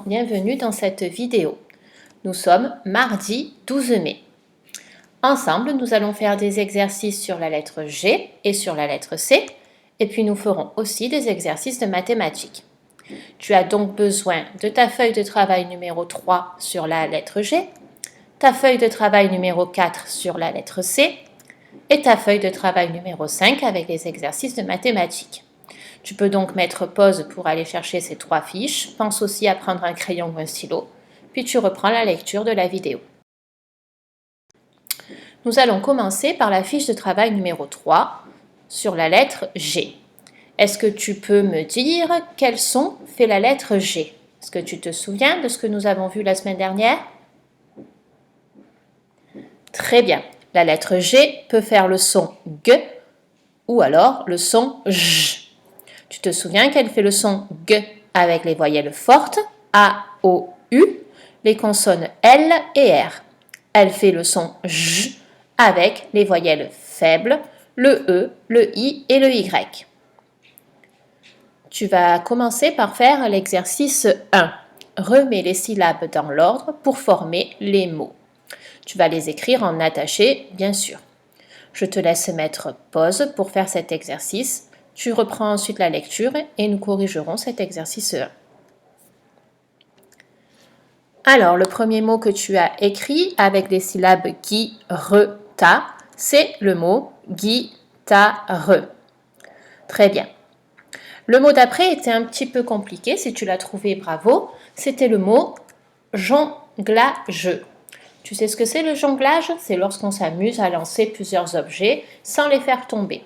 Bienvenue dans cette vidéo. Nous sommes mardi 12 mai. Ensemble, nous allons faire des exercices sur la lettre G et sur la lettre C, et puis nous ferons aussi des exercices de mathématiques. Tu as donc besoin de ta feuille de travail numéro 3 sur la lettre G, ta feuille de travail numéro 4 sur la lettre C, et ta feuille de travail numéro 5 avec les exercices de mathématiques. Tu peux donc mettre pause pour aller chercher ces 3 fiches. Pense aussi à prendre un crayon ou un stylo, puis tu reprends la lecture de la vidéo. Nous allons commencer par la fiche de travail numéro 3 sur la lettre G. Est-ce que tu peux me dire quel son fait la lettre G? Est-ce que tu te souviens de ce que nous avons vu la semaine dernière? Très bien. La lettre G peut faire le son G ou alors le son J. Tu te souviens qu'elle fait le son G avec les voyelles fortes, A, O, U, les consonnes L et R. Elle fait le son J avec les voyelles faibles, le E, le I et le Y. Tu vas commencer par faire l'exercice 1. Remets les syllabes dans l'ordre pour former les mots. Tu vas les écrire en attaché, bien sûr. Je te laisse mettre pause pour faire cet exercice. Tu reprends ensuite la lecture et nous corrigerons cet exercice 1. Alors, le premier mot que tu as écrit avec les syllabes gui, re, ta, c'est le mot guitare. Très bien. Le mot d'après était un petit peu compliqué. Si tu l'as trouvé, bravo. C'était le mot jonglage. Tu sais ce que c'est le jonglage? C'est lorsqu'on s'amuse à lancer plusieurs objets sans les faire tomber.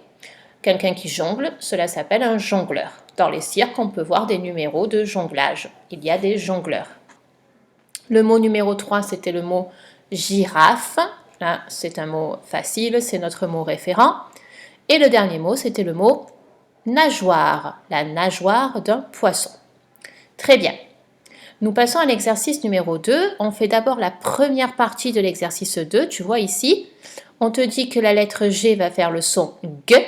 Quelqu'un qui jongle, cela s'appelle un jongleur. Dans les cirques, on peut voir des numéros de jonglage. Il y a des jongleurs. Le mot numéro 3, c'était le mot girafe. Là, c'est un mot facile, c'est notre mot référent. Et le dernier mot, c'était le mot nageoire, la nageoire d'un poisson. Très bien. Nous passons à l'exercice numéro 2. On fait d'abord la première partie de l'exercice 2. Tu vois ici, on te dit que la lettre G va faire le son G.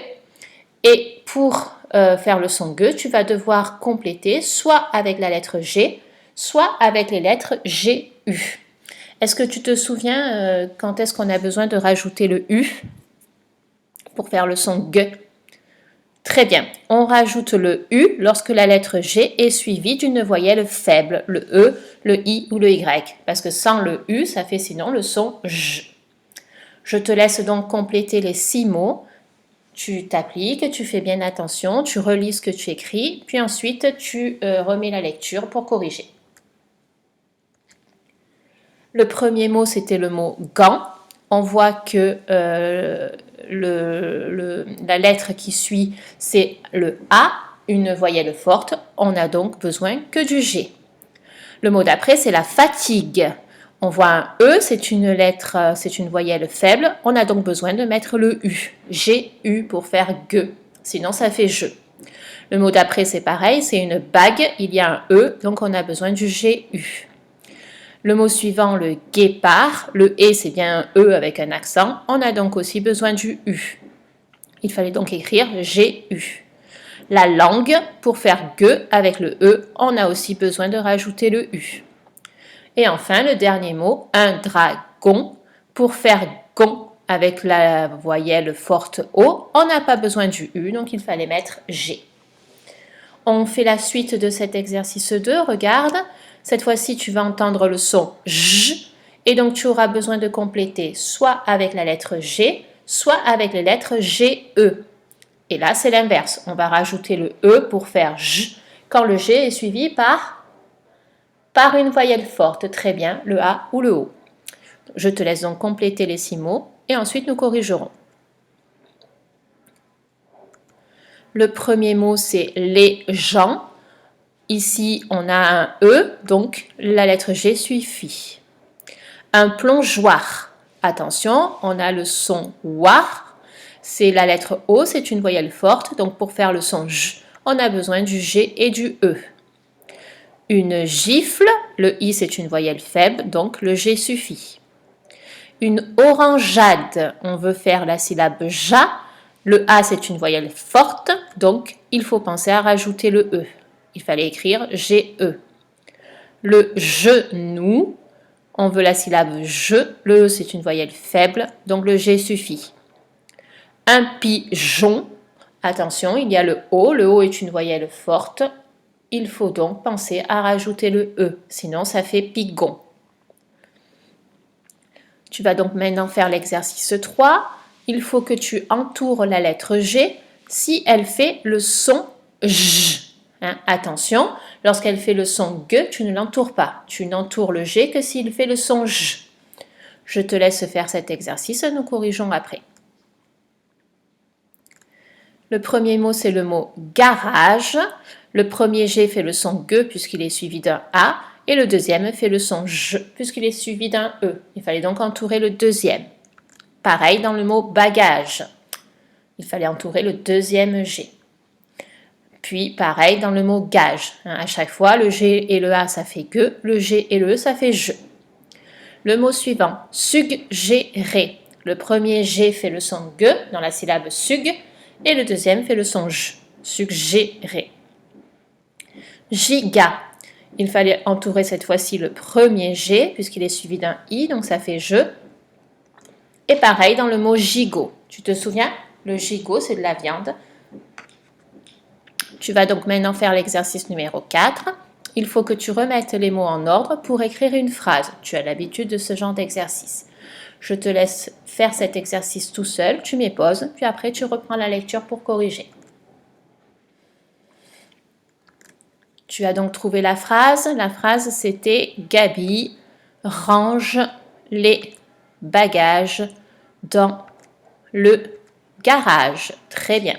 Et pour faire le son G, tu vas devoir compléter soit avec la lettre G, soit avec les lettres G, U. Est-ce que tu te souviens quand est-ce qu'on a besoin de rajouter le U pour faire le son G? Très bien. On rajoute le U lorsque la lettre G est suivie d'une voyelle faible, le E, le I ou le Y. Parce que sans le U, ça fait sinon le son J. Je te laisse donc compléter les 6 mots. Tu t'appliques, tu fais bien attention, tu relis ce que tu écris, puis ensuite tu remets la lecture pour corriger. Le premier mot, c'était le mot gant. On voit que la lettre qui suit, c'est le A, une voyelle forte. On n'a donc besoin que du G. Le mot d'après, c'est la fatigue. On voit un E, c'est une lettre, c'est une voyelle faible. On a donc besoin de mettre le U. G-U pour faire G. Sinon, ça fait je. Le mot d'après, c'est pareil, c'est une bague. Il y a un E, donc on a besoin du G-U. Le mot suivant, le guépard. Le E, c'est bien un E avec un accent. On a donc aussi besoin du U. Il fallait donc écrire G-U. La langue, pour faire G avec le E, on a aussi besoin de rajouter le U. Et enfin, le dernier mot, un dragon. Pour faire gon avec la voyelle forte O, on n'a pas besoin du U, donc il fallait mettre G. On fait la suite de cet exercice 2, regarde. Cette fois-ci, tu vas entendre le son J, et donc tu auras besoin de compléter soit avec la lettre G, soit avec les lettres G-E. Et là, c'est l'inverse. On va rajouter le E pour faire J, quand le G est suivi par une voyelle forte, très bien, le A ou le O. Je te laisse donc compléter les 6 mots et ensuite nous corrigerons. Le premier mot, c'est les gens. Ici, on a un E, donc la lettre G suffit. Un plongeoir. Attention, on a le son war. C'est la lettre O, c'est une voyelle forte, donc pour faire le son J, on a besoin du G et du E. Une gifle, le I c'est une voyelle faible, donc le G suffit. Une orangeade, on veut faire la syllabe ja, le A c'est une voyelle forte, donc il faut penser à rajouter le E. Il fallait écrire GE. Le genou, on veut la syllabe je. Le E, c'est une voyelle faible, donc le G suffit. Un pigeon, attention, il y a le O. Le O est une voyelle forte. Il faut donc penser à rajouter le E, sinon ça fait pigon. Tu vas donc maintenant faire l'exercice 3. Il faut que tu entoures la lettre G si elle fait le son J. Hein, attention, lorsqu'elle fait le son G, tu ne l'entoures pas. Tu n'entoures le G que s'il fait le son J. Je te laisse faire cet exercice, nous corrigeons après. Le premier mot, c'est le mot garage. Le premier G fait le son G puisqu'il est suivi d'un A. Et le deuxième fait le son J puisqu'il est suivi d'un E. Il fallait donc entourer le deuxième. Pareil dans le mot bagage. Il fallait entourer le deuxième G. Puis pareil dans le mot gage. À chaque fois, le G et le A, ça fait G. Le G et le E, ça fait je. Le mot suivant, suggérer. Le premier G fait le son G dans la syllabe sug. Et le deuxième fait le son J. Suggérer. Giga. Il fallait entourer cette fois-ci le premier G puisqu'il est suivi d'un I, donc ça fait je. Et pareil dans le mot gigot. Tu te souviens? Le gigot, c'est de la viande. Tu vas donc maintenant faire l'exercice numéro 4. Il faut que tu remettes les mots en ordre pour écrire une phrase. Tu as l'habitude de ce genre d'exercice. Je te laisse faire cet exercice tout seul, tu mets pause, puis après tu reprends la lecture pour corriger. Tu as donc trouvé la phrase. La phrase, c'était Gabi range les bagages dans le garage. Très bien.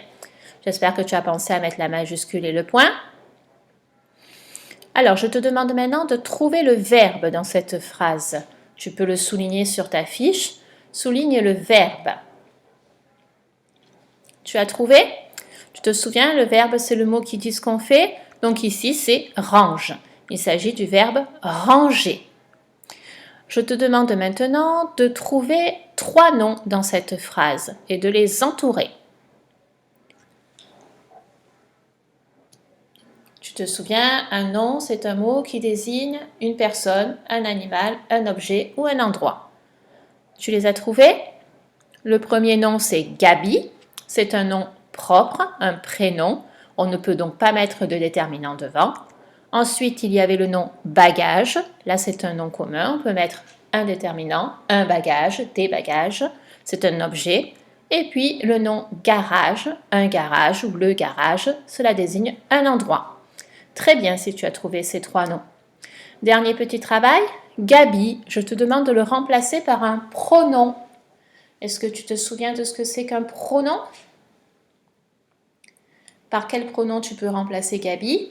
J'espère que tu as pensé à mettre la majuscule et le point. Alors, je te demande maintenant de trouver le verbe dans cette phrase. Tu peux le souligner sur ta fiche. Souligne le verbe. Tu as trouvé? Tu te souviens, le verbe, c'est le mot qui dit ce qu'on fait. Donc ici, c'est range. Il s'agit du verbe ranger. Je te demande maintenant de trouver 3 noms dans cette phrase et de les entourer. Tu te souviens, un nom, c'est un mot qui désigne une personne, un animal, un objet ou un endroit. Tu les as trouvés? Le premier nom, c'est Gabi. C'est un nom propre, un prénom. On ne peut donc pas mettre de déterminant devant. Ensuite, il y avait le nom bagage. Là, c'est un nom commun. On peut mettre un déterminant, un bagage, des bagages. C'est un objet. Et puis, le nom garage, un garage ou le garage, cela désigne un endroit. Très bien si tu as trouvé ces 3 noms. Dernier petit travail, Gabi, je te demande de le remplacer par un pronom. Est-ce que tu te souviens de ce que c'est qu'un pronom? Par quel pronom tu peux remplacer Gabi?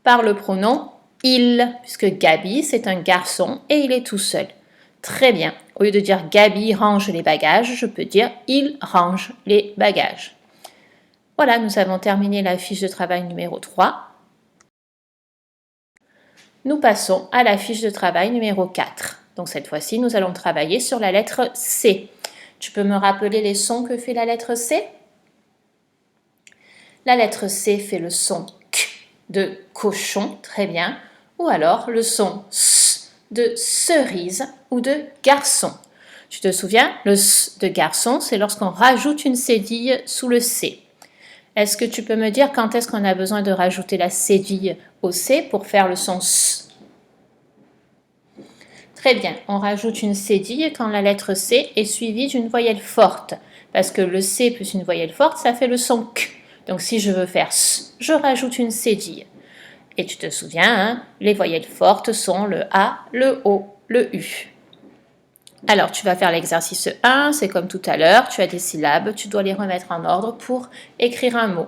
Par le pronom il, puisque Gabi, c'est un garçon et il est tout seul. Très bien. Au lieu de dire Gabi range les bagages, je peux dire il range les bagages. Voilà, nous avons terminé la fiche de travail numéro 3. Nous passons à la fiche de travail numéro 4. Donc cette fois-ci, nous allons travailler sur la lettre C. Tu peux me rappeler les sons que fait la lettre C? La lettre C fait le son K de cochon, très bien, ou alors le son S de cerise ou de garçon. Tu te souviens, le S de garçon, c'est lorsqu'on rajoute une cédille sous le C. Est-ce que tu peux me dire quand est-ce qu'on a besoin de rajouter la cédille au C pour faire le son S? Très bien, on rajoute une cédille quand la lettre C est suivie d'une voyelle forte. Parce que le C plus une voyelle forte, ça fait le son K. Donc si je veux faire S, je rajoute une cédille. Et tu te souviens, hein, les voyelles fortes sont le A, le O, le U. Alors tu vas faire l'exercice 1, c'est comme tout à l'heure, tu as des syllabes, tu dois les remettre en ordre pour écrire un mot.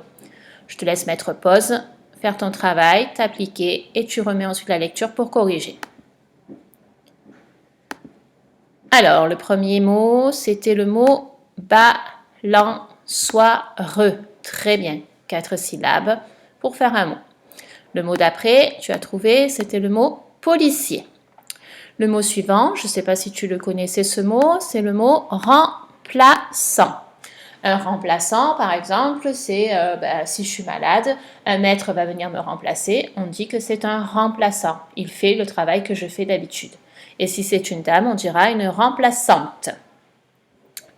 Je te laisse mettre pause, faire ton travail, t'appliquer et tu remets ensuite la lecture pour corriger. Alors, le premier mot, c'était le mot balançoire. Très bien, 4 syllabes pour faire un mot. Le mot d'après, tu as trouvé, c'était le mot policier. Le mot suivant, je ne sais pas si tu le connaissais ce mot, c'est le mot remplaçant. Un remplaçant, par exemple, c'est si je suis malade, un maître va venir me remplacer, on dit que c'est un remplaçant. Il fait le travail que je fais d'habitude. Et si c'est une dame, on dira une remplaçante.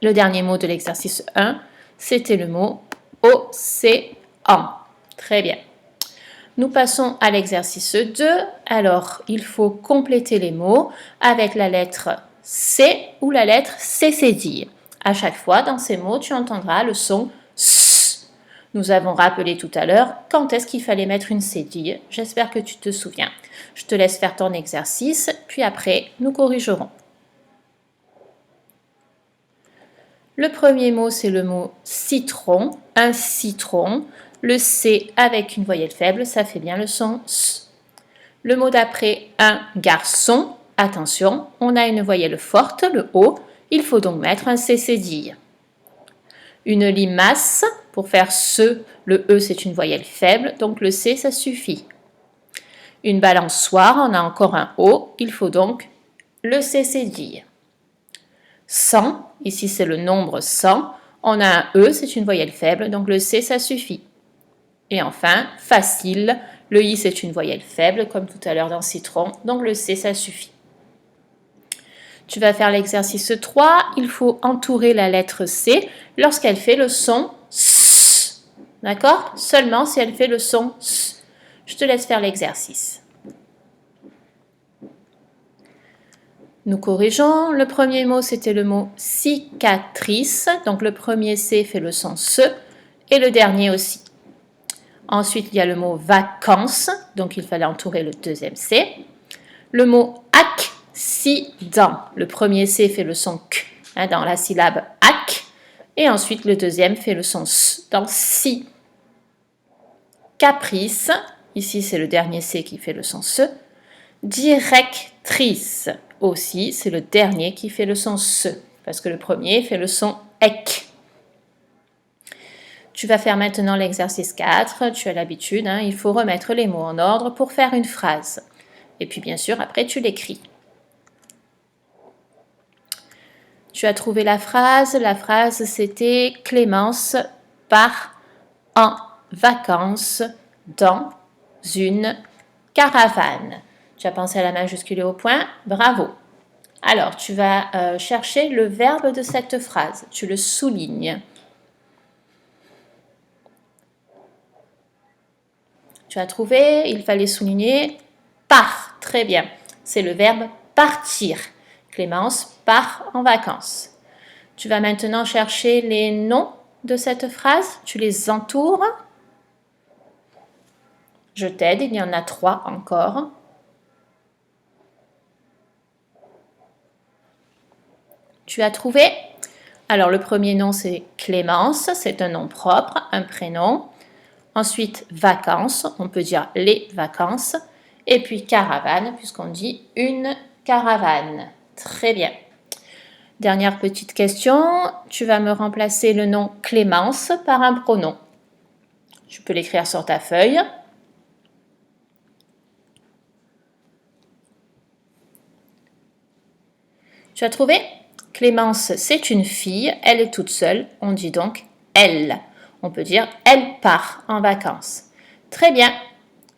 Le dernier mot de l'exercice 1, c'était le mot océan. Très bien. Nous passons à l'exercice 2. Alors, il faut compléter les mots avec la lettre C ou la lettre cécédille. À chaque fois, dans ces mots, tu entendras le son S. Nous avons rappelé tout à l'heure quand est-ce qu'il fallait mettre une cédille. J'espère que tu te souviens. Je te laisse faire ton exercice, puis après, nous corrigerons. Le premier mot, c'est le mot citron, un citron. Le C avec une voyelle faible, ça fait bien le son S. Le mot d'après, un garçon. Attention, on a une voyelle forte, le O. Il faut donc mettre un C cédille. Une limace, pour faire ce, le E c'est une voyelle faible, donc le C ça suffit. Une balançoire, on a encore un O, il faut donc le C cédille. 100, ici c'est le nombre 100, on a un E, c'est une voyelle faible, donc le C ça suffit. Et enfin, facile, le I c'est une voyelle faible, comme tout à l'heure dans citron, donc le C ça suffit. Tu vas faire l'exercice 3, il faut entourer la lettre C lorsqu'elle fait le son S. D'accord? Seulement si elle fait le son S. Je te laisse faire l'exercice. Nous corrigeons. Le premier mot, c'était le mot cicatrice. Donc le premier C fait le son SE et le dernier aussi. Ensuite, il y a le mot vacances. Donc il fallait entourer le deuxième C. Le mot accident. Le premier C fait le son K dans la syllabe ac. Et ensuite, le deuxième fait le son S dans si. Caprice. Ici, c'est le dernier C qui fait le son SE. Directrice. Aussi, c'est le dernier qui fait le son SE, parce que le premier fait le son EC. Tu vas faire maintenant l'exercice 4, tu as l'habitude, il faut remettre les mots en ordre pour faire une phrase. Et puis bien sûr, après tu l'écris. Tu as trouvé la phrase c'était Clémence part en vacances dans une caravane. Tu as pensé à la majuscule et au point, bravo. Alors, tu vas chercher le verbe de cette phrase, tu le soulignes. Tu as trouvé, il fallait souligner part, très bien. C'est le verbe partir. Clémence part en vacances. Tu vas maintenant chercher les noms de cette phrase, tu les entoures. Je t'aide, il y en a 3 encore. Tu as trouvé? Alors, le premier nom, c'est Clémence, c'est un nom propre, un prénom. Ensuite, vacances, on peut dire les vacances. Et puis, caravane, puisqu'on dit une caravane. Très bien. Dernière petite question, tu vas me remplacer le nom Clémence par un pronom. Tu peux l'écrire sur ta feuille. Tu as trouvé? Clémence, c'est une fille, elle est toute seule, on dit donc elle. On peut dire elle part en vacances. Très bien,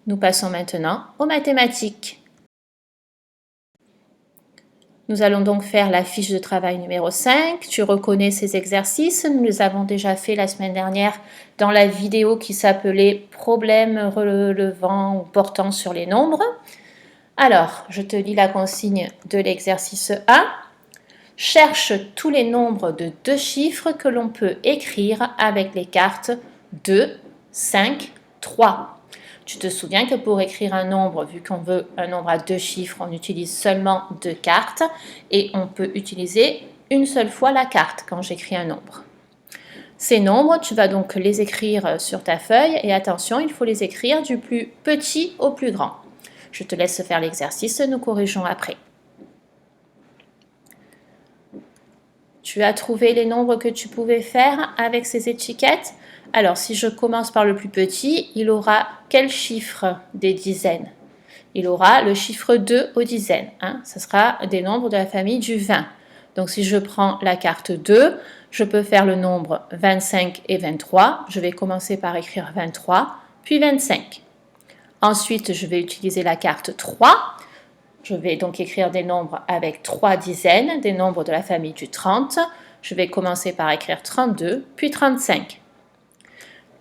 nous passons maintenant aux mathématiques. Nous allons donc faire la fiche de travail numéro 5. Tu reconnais ces exercices, nous les avons déjà fait la semaine dernière dans la vidéo qui s'appelait « Problème relevant ou portant sur les nombres ». Alors, je te lis la consigne de l'exercice 1. Cherche tous les nombres de 2 chiffres que l'on peut écrire avec les cartes 2, 5, 3. Tu te souviens que pour écrire un nombre, vu qu'on veut un nombre à 2 chiffres, on utilise seulement 2 cartes et on peut utiliser une seule fois la carte quand j'écris un nombre. Ces nombres, tu vas donc les écrire sur ta feuille et attention, il faut les écrire du plus petit au plus grand. Je te laisse faire l'exercice, nous corrigeons après. Tu as trouvé les nombres que tu pouvais faire avec ces étiquettes? Alors, si je commence par le plus petit, il aura quel chiffre des dizaines? Il aura le chiffre 2 aux dizaines. Ce sera des nombres de la famille du 20. Donc si je prends la carte 2, je peux faire le nombre 25 et 23. Je vais commencer par écrire 23, puis 25. Ensuite, je vais utiliser la carte 3. Je vais donc écrire des nombres avec 3 dizaines, des nombres de la famille du 30. Je vais commencer par écrire 32, puis 35.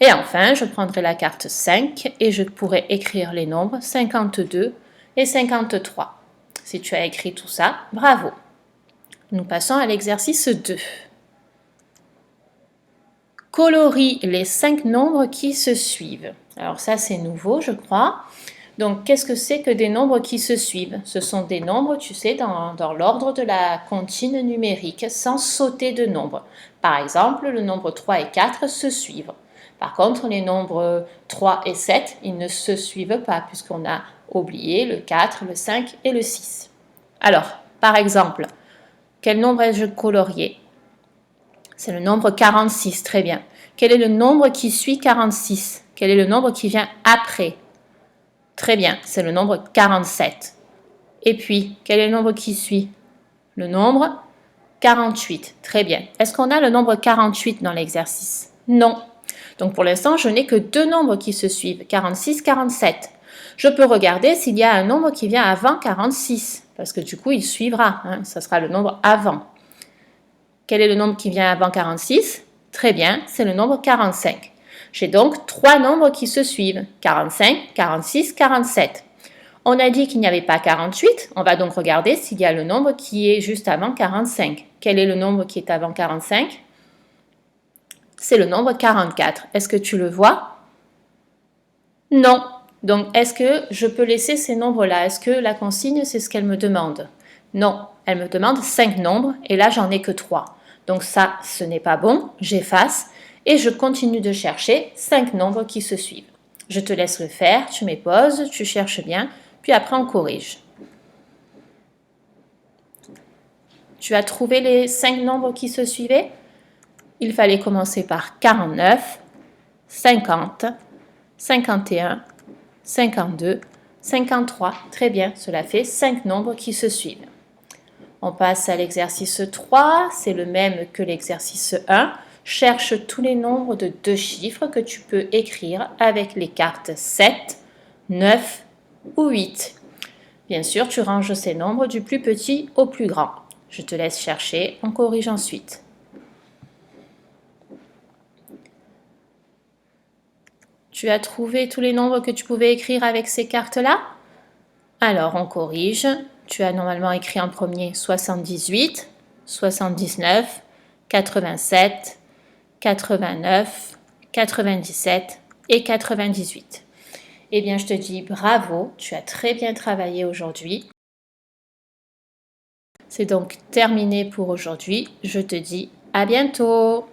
Et enfin, je prendrai la carte 5 et je pourrai écrire les nombres 52 et 53. Si tu as écrit tout ça, bravo! Nous passons à l'exercice 2. Colorie les 5 nombres qui se suivent. Alors ça, c'est nouveau, je crois. Donc, qu'est-ce que c'est que des nombres qui se suivent? Ce sont des nombres, tu sais, dans l'ordre de la comptine numérique, sans sauter de nombre. Par exemple, le nombre 3 et 4 se suivent. Par contre, les nombres 3 et 7, ils ne se suivent pas, puisqu'on a oublié le 4, le 5 et le 6. Alors, par exemple, quel nombre ai-je colorié? C'est le nombre 46, très bien. Quel est le nombre qui suit 46? Quel est le nombre qui vient après? Très bien, c'est le nombre 47. Et puis, quel est le nombre qui suit? Le nombre 48. Très bien. Est-ce qu'on a le nombre 48 dans l'exercice? Non. Donc pour l'instant, je n'ai que 2 nombres qui se suivent, 46, 47. Je peux regarder s'il y a un nombre qui vient avant 46, parce que du coup, il suivra. Ça sera le nombre avant. Quel est le nombre qui vient avant 46? Très bien, c'est le nombre 45. J'ai donc 3 nombres qui se suivent, 45, 46, 47. On a dit qu'il n'y avait pas 48, on va donc regarder s'il y a le nombre qui est juste avant 45. Quel est le nombre qui est avant 45? C'est le nombre 44. Est-ce que tu le vois? Non. Donc, est-ce que je peux laisser ces nombres-là? Est-ce que la consigne, c'est ce qu'elle me demande? Non, elle me demande 5 nombres et là, j'en ai que 3. Donc ça, ce n'est pas bon, j'efface et je continue de chercher 5 nombres qui se suivent. Je te laisse le faire, tu mets pause, tu cherches bien, puis après on corrige. Tu as trouvé les 5 nombres qui se suivaient? Il fallait commencer par 49, 50, 51, 52, 53. Très bien, cela fait 5 nombres qui se suivent. On passe à l'exercice 3, c'est le même que l'exercice 1. Cherche tous les nombres de 2 chiffres que tu peux écrire avec les cartes 7, 9 ou 8. Bien sûr, tu ranges ces nombres du plus petit au plus grand. Je te laisse chercher, on corrige ensuite. Tu as trouvé tous les nombres que tu pouvais écrire avec ces cartes-là? Alors, on corrige. Tu as normalement écrit en premier 78, 79, 87, 89, 97 et 98. Eh bien, je te dis bravo, tu as très bien travaillé aujourd'hui. C'est donc terminé pour aujourd'hui. Je te dis à bientôt.